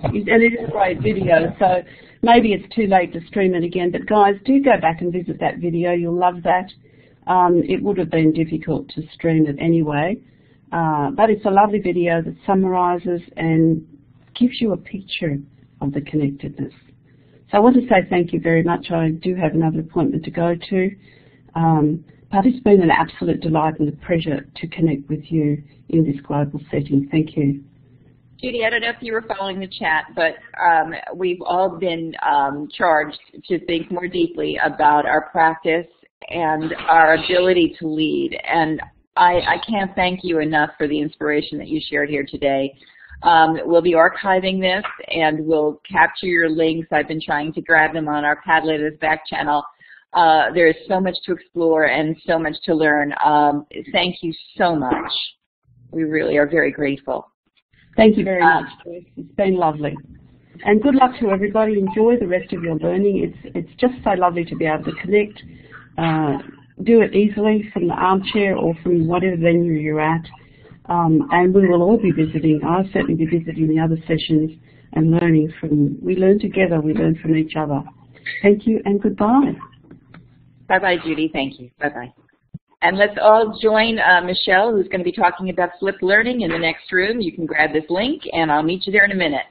And it is a great video, so maybe it's too late to stream it again. But guys, do go back and visit that video. You'll love that. It would have been difficult to stream it anyway, but it's a lovely video that summarises and gives you a picture of the connectedness. So I want to say thank you very much. I do have another appointment to go to, but it's been an absolute delight and a pleasure to connect with you in this global setting. Thank you. Judy, I don't know if you were following the chat, but we've all been charged to think more deeply about our practice and our ability to lead. And I can't thank you enough for the inspiration that you shared here today. We'll be archiving this, and we'll capture your links. I've been trying to grab them on our Padlet's back channel. There is so much to explore and so much to learn. Thank you so much. We really are very grateful. Thank you very much, Joyce. It's been lovely. And good luck to everybody. Enjoy the rest of your learning. It's just so lovely to be able to connect. Do it easily from the armchair or from whatever venue you're at. And we will all be visiting. I'll certainly be visiting the other sessions and learning from, we learn together, we learn from each other. Thank you and goodbye. Bye-bye, Judy. Thank you. Bye-bye. And let's all join Michelle, who's going to be talking about flipped learning in the next room. You can grab this link, and I'll meet you there in a minute.